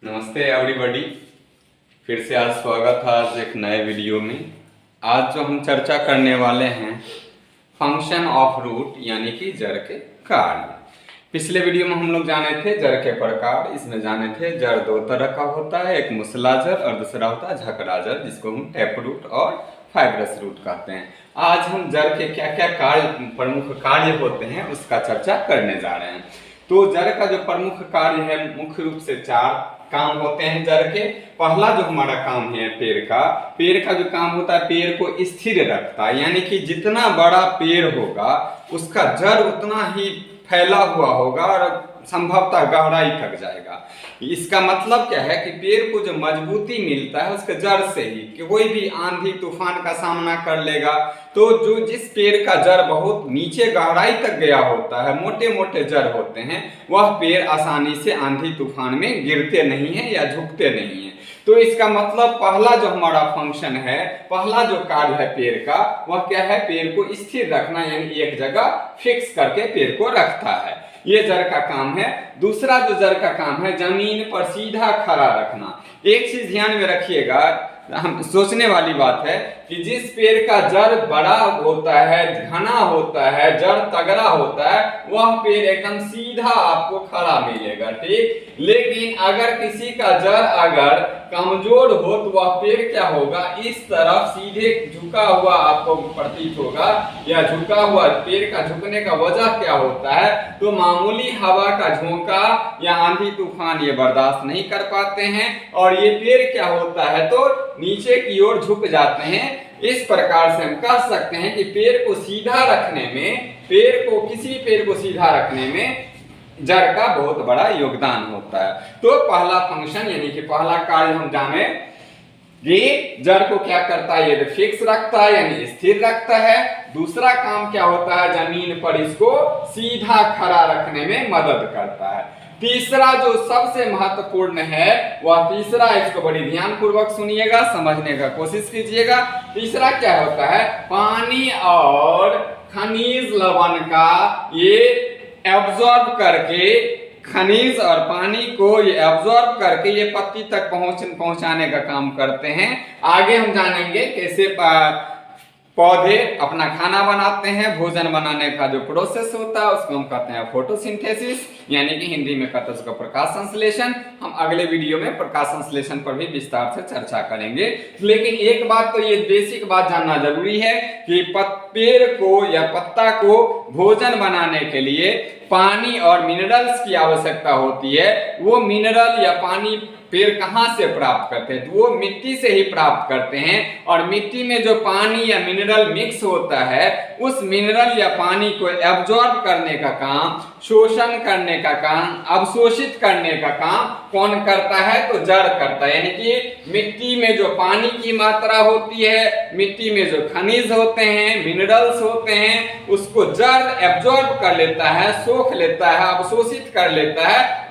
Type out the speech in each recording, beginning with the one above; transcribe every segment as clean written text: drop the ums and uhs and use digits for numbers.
नमस्ते एवरीबॉडी। फिर से आज स्वागत है आज एक नए वीडियो में। आज जो हम चर्चा करने वाले हैं फंक्शन ऑफ रूट यानी कि जड़ के कार्य। पिछले वीडियो में हम लोग जाने थे जड़ के प्रकार। इसमें जाने थे जड़ दो तरह का होता है, एक मुसला जड़ और दूसरा होता है झकड़ा जड़, जिसको हम टैप रूट और फाइब्रस रूट कहते हैं। आज हम जड़ के क्या क्या कार्य प्रमुख कार्य होते हैं उसका चर्चा करने जा रहे हैं। तो जड़ का जो प्रमुख कार्य है मुख्य रूप से चार काम होते हैं जड़ के। पहला जो हमारा काम है पेड़ का जो काम होता है, पेड़ को स्थिर रखता है, यानी कि जितना बड़ा पेड़ होगा उसका जड़ उतना ही फैला हुआ होगा और संभवतः गहराई तक जाएगा। इसका मतलब क्या है कि पेड़ को जो मजबूती मिलता है उसके जड़ से ही, कि कोई भी आंधी तूफान का सामना कर लेगा। तो जो जिस पेड़ का जड़ बहुत नीचे गहराई तक गया होता है, मोटे मोटे जड़ होते हैं, वह पेड़ आसानी से आंधी तूफान में गिरते नहीं है या झुकते नहीं है। तो इसका मतलब पहला जो हमारा फंक्शन है, पहला जो कार्य है पेड़ का, वह क्या है? पेड़ को स्थिर रखना, यानी एक जगह फिक्स करके पेड़ को रखता है। ये जड़ का काम है। दूसरा जो जड़ का काम है जमीन पर सीधा खड़ा रखना। एक चीज ध्यान में रखिएगा, हम सोचने वाली बात है कि जिस पेड़ का जड़ बड़ा होता है, घना होता है, जड़ तगड़ा होता है, वह पेड़ एकदम सीधा आपको खड़ा मिलेगा, ठीक। लेकिन अगर किसी का जड़ अगर कमजोर हो तो वह पेड़ क्या होगा? इस तरफ सीधे झुका हुआ आपको प्रतीत होगा। या झुका हुआ पेड़ का झुकने का वजह क्या होता है? तो मामूली हवा का झोंका या आंधी तूफान ये बर्दाश्त नहीं कर पाते हैं और ये पेड़ क्या होता है तो नीचे की ओर झुक जाते हैं। इस प्रकार से हम कह सकते हैं कि पेड़ को सीधा रखने में, किसी पेड़ को सीधा रखने में जड़ का बहुत बड़ा योगदान होता है। तो पहला फंक्शन यानी कि पहला कार्य हम जाने, ये जड़ को क्या करता है? ये फिक्स रखता है यानी स्थिर रखता है। दूसरा काम क्या होता है? जमीन पर इसको सीधा खड़ा रखने में मदद करता है। तीसरा जो सबसे महत्वपूर्ण है वह तीसरा, इसको बड़ी ध्यान पूर्वक सुनिएगा, समझने का कोशिश कीजिएगा। तीसरा क्या होता है? पानी और खनिज लवण का ये एब्जॉर्ब करके, खनिज और पानी को ये एब्जॉर्ब करके ये पत्ती तक पहुंचाने का काम करते हैं। आगे हम जानेंगे कैसे पौधे अपना खाना बनाते हैं। भोजन बनाने का जो प्रोसेस होता है उसको हम कहते हैं फोटोसिंथेसिस, यानी कि हिंदी में कहते हैं उसका प्रकाश संश्लेषण। हम अगले वीडियो में प्रकाश संश्लेषण पर भी विस्तार से चर्चा करेंगे। लेकिन एक बात तो ये बेसिक बात जानना जरूरी है कि पेड़ को या पत्ता को भोजन बनाने के लिए पानी और मिनरल्स की आवश्यकता होती है। वो मिनरल या पानी पेड़ कहाँ से प्राप्त करते हैं? तो वो मिट्टी से ही प्राप्त करते हैं। और मिट्टी में जो पानी या मिनरल मिक्स होता है, उस मिनरल या पानी को एब्जॉर्ब करने का काम, शोषण करने का काम, अवशोषित करने का काम कौन करता है? तो जड़ करता है। यानी कि मिट्टी में जो पानी की मात्रा होती है, मिट्टी में जो खनिज होते हैं, मिनरल्स होते हैं, उसको जड़ एब्जॉर्ब कर लेता है, सोख लेता है, अवशोषित कर लेता है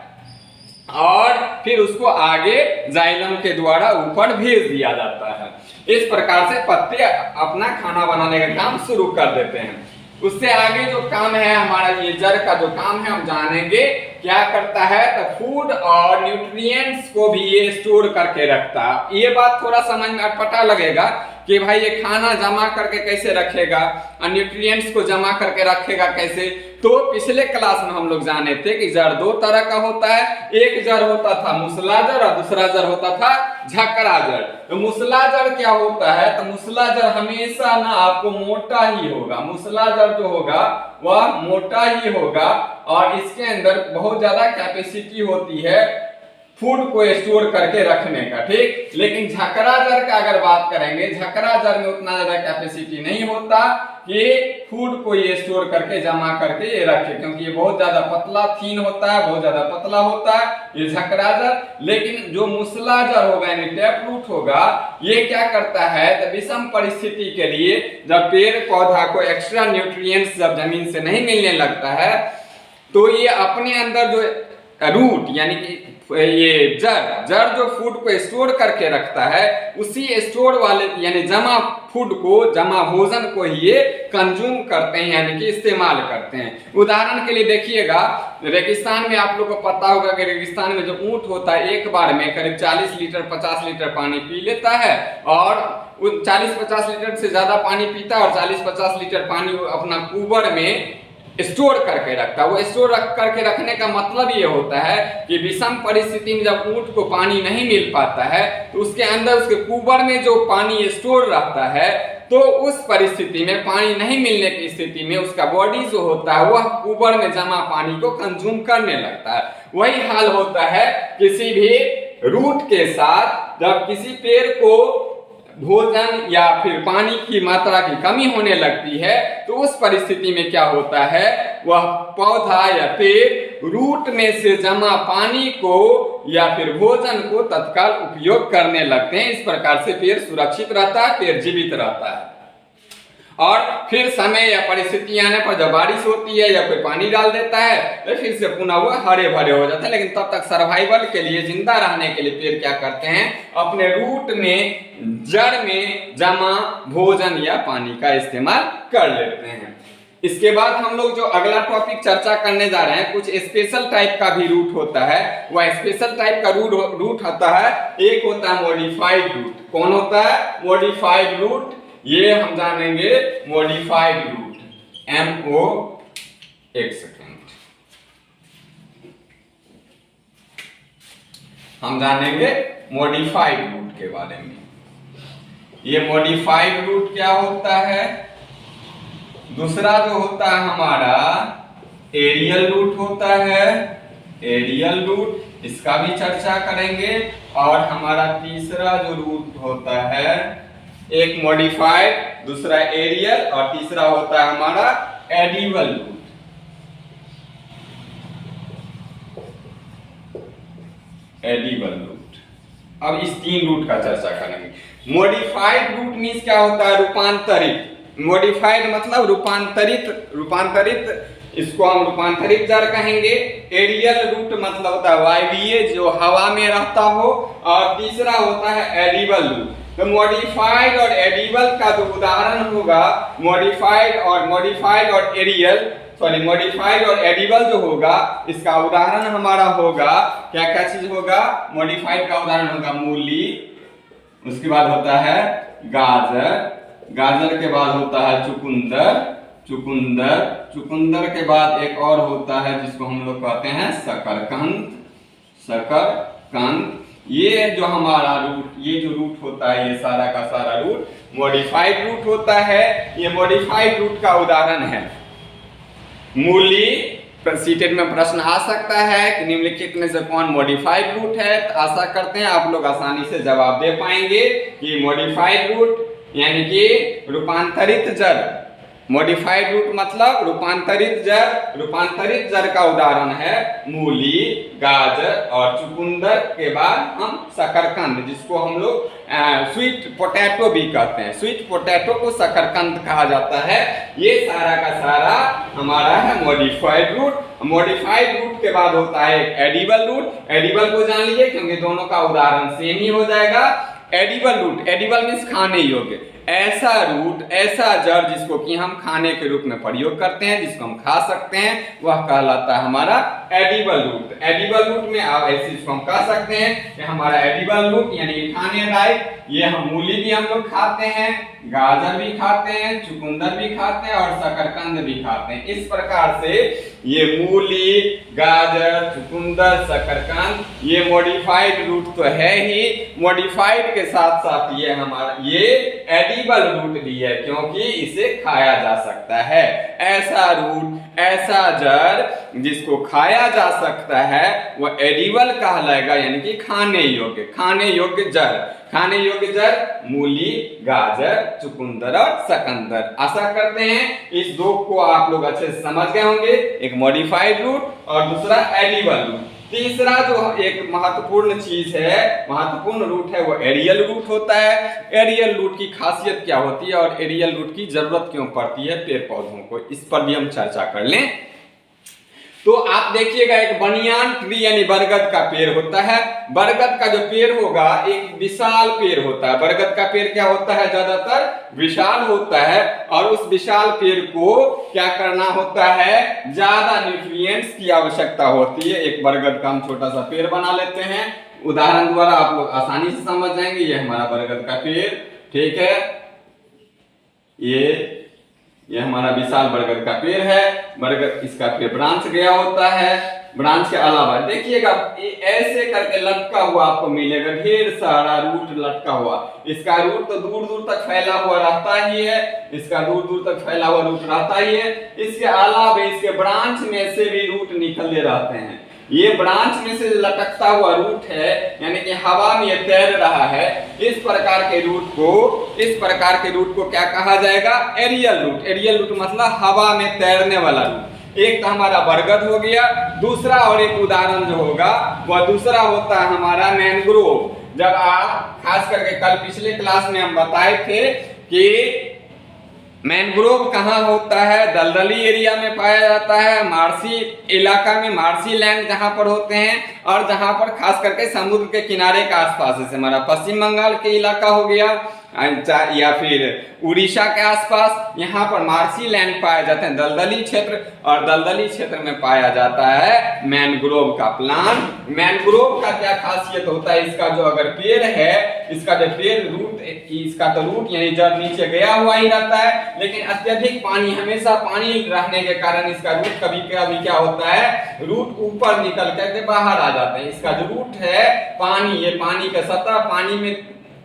और फिर उसको आगे जाइलम के द्वारा ऊपर भेज दिया जाता है। इस प्रकार से पत्ते अपना खाना बनाने का काम शुरू कर देते हैं। उससे आगे जो काम है हमारा, ये जड़ का जो काम है हम जानेंगे क्या करता है। तो फूड और न्यूट्रिएंट्स को भी ये स्टोर करके रखता है। ये बात थोड़ा समझ में अटपटा लगेगा कि भाई ये खाना जमा करके कैसे रखेगा और न्यूट्रिएंट्स को जमा करके रखेगा कैसे। तो पिछले क्लास में हम लोग जाने थे कि जड़ दो तरह का होता है। एक जड़ होता था मुसला जड़ और दूसरा जड़ होता था झकड़ा जड़। तो मुसला जड़ क्या होता है? तो मुसला जड़ हमेशा ना आपको मोटा ही होगा। मुसला जड़ जो होगा वह मोटा ही होगा और इसके अंदर बहुत ज्यादा कैपेसिटी होती है फूड को स्टोर करके रखने का, ठीक। लेकिन झकड़ा जड़ का अगर बात करेंगे, झकड़ा जड़ में उतना ज्यादा कैपेसिटी नहीं होता कि फूड को ये स्टोर करके जमा करके ये रखे, क्योंकि ये बहुत ज्यादा पतला थीन होता है, बहुत ज्यादा पतला होता है ये झकड़ा जड़। लेकिन जो मुसला जड़ होगा यानी टैप रूट होगा, ये क्या करता है? तो विषम परिस्थिति के लिए जब पेड़ पौधा को एक्स्ट्रा न्यूट्रिएंट्स जब जमीन से नहीं मिलने लगता है तो ये अपने अंदर जो रूट यानी कि ये जड़ जो फूड को स्टोर करके रखता है, उसी स्टोर वाले यानी जमा फूड को, जमा भोजन को ही ये कंज्यूम करते हैं, यानी कि इस्तेमाल करते हैं। उदाहरण के लिए देखिएगा, रेगिस्तान में आप लोग को पता होगा कि रेगिस्तान में जो ऊंट होता है एक बार में करीब 40 लीटर 50 लीटर पानी पी लेता है, और 40-50 लीटर से ज्यादा पानी पीता है और 40-50 लीटर पानी अपना कुबर में स्टोर करके रखता है। वो स्टोर करके रखने का मतलब ये होता है कि विषम परिस्थिति में जब ऊंट को पानी नहीं मिल पाता है तो उसके अंदर उसके कुबर में जो पानी स्टोर रहता है, तो उस परिस्थिति में पानी नहीं मिलने की स्थिति में उसका बॉडी जो होता है वह कुबर में जमा पानी को कंज्यूम करने लगता है। वही हाल होता है किसी भी रूट के साथ। जब किसी पेड़ को भोजन या फिर पानी की मात्रा की कमी होने लगती है तो उस परिस्थिति में क्या होता है, वह पौधा या पेड़ रूट में से जमा पानी को या फिर भोजन को तत्काल उपयोग करने लगते हैं। इस प्रकार से पेड़ सुरक्षित रहता है, पेड़ जीवित रहता है। और फिर समय या परिस्थिति आने पर जब बारिश होती है या कोई पानी डाल देता है तो फिर से पुनः वो हरे भरे हो जाते हैं। लेकिन तब तक सर्वाइवल के लिए, जिंदा रहने के लिए पेड़ क्या करते हैं, अपने रूट में, जड़ में जमा भोजन या पानी का इस्तेमाल कर लेते हैं। इसके बाद हम लोग जो अगला टॉपिक चर्चा करने जा रहे हैं, कुछ स्पेशल टाइप का भी रूट होता है। वह स्पेशल टाइप का रूट होता है, एक होता है मॉडिफाइड रूट। कौन होता है? Modified root. ये हम जानेंगे मॉडिफाइड रूट, MO, एक सेकेंड, हम जानेंगे मॉडिफाइड रूट के बारे में। ये मॉडिफाइड रूट क्या होता है? दूसरा जो होता है हमारा एरियल रूट होता है, एरियल रूट, इसका भी चर्चा करेंगे। और हमारा तीसरा जो रूट होता है, एक मॉडिफाइड, दूसरा एरियल और तीसरा होता है हमारा एडिबल रूट। Edible root. अब इस तीन रूट का चर्चा करेंगे। मॉडिफाइड रूट मीन्स क्या होता है? रूपांतरित। मॉडिफाइड मतलब रूपांतरित, इसको हम रूपांतरित जड़ कहेंगे। एरियल रूट मतलब होता है वायवीय, जो हवा में रहता हो। और तीसरा होता है एडिबल रूट। तो मॉडिफाइड और एडिबल का जो उदाहरण होगा, मॉडिफाइड और एडिबल जो होगा, इसका उदाहरण हमारा होगा क्या क्या चीज होगा? मॉडिफाइड का उदाहरण होगा मूली, उसके बाद होता है गाजर, गाजर के बाद होता है चुकंदर के बाद एक और होता है जिसको हम लोग कहते हैं शकरकंद। ये जो हमारा रूट, ये जो रूट होता है, ये सारा का सारा रूट मॉडिफाइड रूट होता है। ये मॉडिफाइड रूट का उदाहरण है मूली। सीटेट में प्रश्न आ सकता है कि निम्नलिखित में से कौन मॉडिफाइड रूट है? तो आशा करते हैं आप लोग आसानी से जवाब दे पाएंगे कि मॉडिफाइड रूट यानी कि रूपांतरित जड़। मॉडिफाइड रूट मतलब रूपांतरित जड़ का उदाहरण है मूली, गाजर और चुकंदर के बाद हम शकरकंद, जिसको हम लोग स्वीट पोटैटो भी कहते हैं। स्वीट पोटैटो को शकरकंद कहा जाता है। ये सारा का सारा हमारा है मॉडिफाइड रूट। मॉडिफाइड रूट के बाद होता है एडिबल रूट। एडिबल को जान लीजिए क्योंकि दोनों का उदाहरण सेम ही हो जाएगा। एडिबल रूट, एडिबल मीन्स खाने योग्य, ऐसा रूट, ऐसा जड़ जिसको कि हम खाने के रूप में प्रयोग करते हैं, जिसको हम खा सकते हैं, वह कहलाता है हमारा एडिबल रूट। एडिबल रूट में आप ऐसे इसको हम कह सकते हैं कि हमारा एडिबल रूट यानी खाने लायक। ये हम मूली भी हम लोग खाते हैं, गाजर भी खाते हैं, चुकंदर भी खाते हैं और शकरकंद भी खाते हैं। इस प्रकार से ये मूली, गाजर, चुकंदर, शकरकंद ये मॉडिफाइड रूट तो है ही। मॉडिफाइड के साथ साथ ये हमारा ये एडिबल रूट भी है क्योंकि इसे खाया जा सकता है। ऐसा रूट, ऐसा जड़ जिसको खाया जा सकता है वह एडिबल कहलाएगा, यानी कि खाने योग्य जड़। खाने योग्य जड़ मूली, गाजर, चुकंदर और शकरकंद। आशा करते हैं इस दो को आप लोग अच्छे से समझ गए होंगे, एक मॉडिफाइड रूट और दूसरा एडिबल रूट। तीसरा जो एक महत्वपूर्ण चीज है, महत्वपूर्ण रूट है, वो एरियल रूट होता है। एरियल रूट की खासियत क्या होती है और एरियल रूट की जरूरत क्यों पड़ती है पेड़ पौधों को, इस पर भी हम चर्चा कर लें। तो आप देखिएगा एक बनियान ट्री यानी बरगद का पेड़ होता है। बरगद का जो पेड़ होगा एक विशाल पेड़ होता है। बरगद का पेड़ क्या होता है, ज्यादातर विशाल होता है, और उस विशाल पेड़ को क्या करना होता है, ज्यादा न्यूट्रिएंट्स की आवश्यकता होती है। एक बरगद का हम छोटा सा पेड़ बना लेते हैं, उदाहरण द्वारा आप लोग आसानी से समझ जाएंगे। ये हमारा बरगद का पेड़, ठीक है, ये हमारा विशाल बरगद का पेड़ है। बरगद इसका फिर ब्रांच गया होता है। ब्रांच के अलावा देखिएगा ऐसे करके लटका हुआ आपको मिलेगा, ढेर सारा रूट लटका हुआ। इसका रूट तो दूर दूर तक फैला हुआ रहता ही है, इसका दूर दूर तक फैला हुआ रूट रहता ही है। इसके अलावा इसके ब्रांच में से भी रूट निकलते रहते हैं। ये ब्रांच में से लटकता हुआ रूट है, यानी कि हवा में ये तैर रहा है। इस प्रकार के रूट को क्या कहा जाएगा, एरियल रूट। एरियल रूट मतलब हवा में तैरने वाला रूट। एक तो हमारा बरगद हो गया, दूसरा और एक उदाहरण जो होगा वह दूसरा होता है हमारा मैंग्रोव। जब आप खास करके कल पिछले क्लास में हम बताए थे कि मैंग्रोव कहाँ होता है, दलदली एरिया में पाया जाता है, मार्सी इलाका में, मार्सी लैंड जहाँ पर होते हैं, और जहाँ पर खास करके समुद्र के किनारे के आसपास, जैसे हमारा पश्चिम बंगाल के इलाका हो गया या फिर उड़ीसा के आसपास, यहाँ पर मार्सी लैंड पाए जाते हैं, दलदली क्षेत्र। और दलदली क्षेत्र में पाया जाता है मैंग्रोव का प्लांट। मैंग्रोव का क्या खासियत होता है, इसका जो अगर पेड़ है, इसका जो पेड़ रूट, इसका तो रूट यानी जड़ नीचे गया हुआ ही रहता है, लेकिन अत्यधिक पानी, हमेशा पानी रहने के कारण इसका रूट कभी कभी क्या होता है, रूट ऊपर निकल करके बाहर आ जाते हैं। इसका जो रूट है पानी, ये पानी का सतह पानी में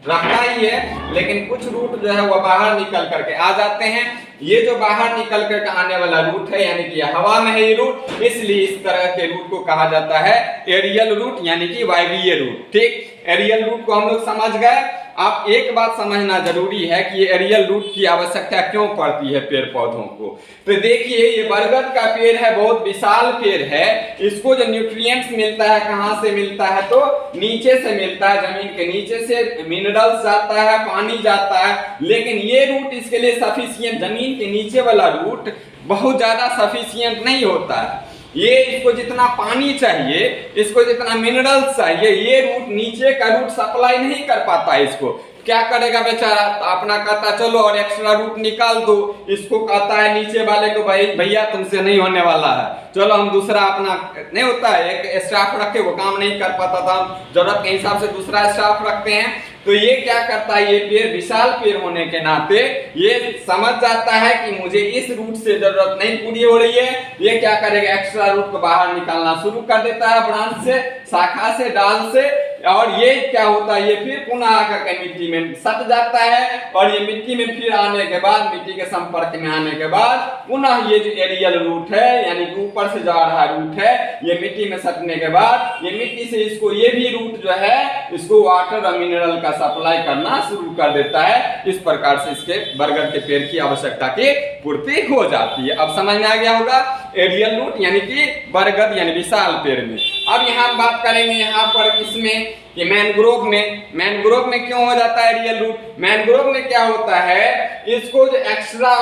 रहता ही है, लेकिन कुछ रूट जो है वह बाहर निकल करके आ जाते हैं। ये जो बाहर निकल करके आने वाला रूट है, यानी कि हवा में है ये रूट, इसलिए इस तरह के रूट को कहा जाता है एरियल रूट, यानी कि वायवीय रूट। ठीक, एरियल रूट को हम लोग समझ गए। आप एक बात समझना जरूरी है कि ये एरियल रूट की आवश्यकता क्यों पड़ती है पेड़ पौधों को। तो देखिए ये बरगद का पेड़ है, बहुत विशाल पेड़ है। इसको जो न्यूट्रिएंट्स मिलता है कहाँ से मिलता है, तो नीचे से मिलता है, जमीन के नीचे से मिनरल्स जाता है, पानी जाता है। लेकिन ये रूट इसके लिए सफिशिएंट, जमीन के नीचे वाला रूट बहुत ज्यादा सफिशिएंट नहीं होता है। ये इसको जितना पानी चाहिए, इसको जितना मिनरल्स चाहिए, ये रूट नीचे का रूट सप्लाई नहीं कर पाता। इसको क्या करेगा बेचारा, तो अपना कहता चलो और एक्स्ट्रा रूट निकाल दो। इसको कहता है नीचे वाले को, भाई भैया तुमसे नहीं होने वाला है, चलो हम दूसरा अपना, नहीं होता है एक स्टाफ रखे, वो काम नहीं कर पाता था, जरूरत के हिसाब से दूसरा स्टाफ रखते हैं। तो ये क्या करता है, ये पेड़ विशाल पेड़ होने के नाते ये समझ जाता है कि मुझे इस रूट से जरूरत नहीं पूरी हो रही है। ये क्या करेगा, एक्स्ट्रा रूट को बाहर निकालना शुरू कर देता है, ब्रांच से, शाखा से, डाल से। और ये क्या होता है, ये फिर पुनः आकर के मिट्टी में सट जाता है, और ये मिट्टी में फिर आने के बाद, मिट्टी के संपर्क में आने के बाद पुनः ये जो एरियल रूट है, यानी कि ऊपर से जा रहा रूट है, ये मिट्टी में सटने के बाद ये मिट्टी से इसको, ये भी रूट जो है इसको वाटर और मिनरल का सप्लाई करना शुरू कर देता है। इस प्रकार से इसके बरगद के पेड़ की आवश्यकता की पूर्ति हो जाती है। अब समझ में आ गया होगा, एरियल रूट यानी कि बरगद यानी विशाल पेड़ में। अब यहाँ बात करेंगे यहाँ पर इसमें कि मैनग्रोव में क्यों हो जाता है एरियल रूट। मैनग्रोव में क्या होता है, इसको जो एक्स्ट्रा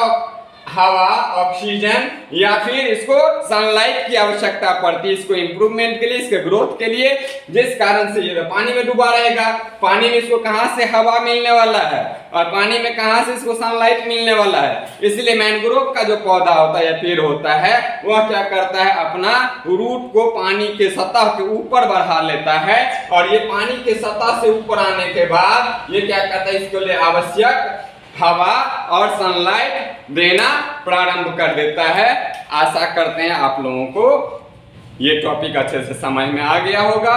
हवा, ऑक्सीजन या फिर इसको सनलाइट की आवश्यकता पड़ती है, इसको इंप्रूवमेंट के लिए, इसके ग्रोथ के लिए, जिस कारण से ये पानी में डूबा रहेगा। पानी में इसको कहां से हवा मिलने वाला है, और पानी में कहां से इसको सनलाइट मिलने वाला है। इसलिए मैंग्रोव का जो पौधा होता है या पेड़ होता है, वह क्या करता है, अपना रूट को पानी के सतह के ऊपर बढ़ा लेता है, और ये पानी के सतह से ऊपर आने के बाद ये क्या करता है, इसके लिए आवश्यक हवा और सनलाइट देना प्रारंभ कर देता है। आशा करते हैं आप लोगों को ये टॉपिक अच्छे से समझ में आ गया होगा।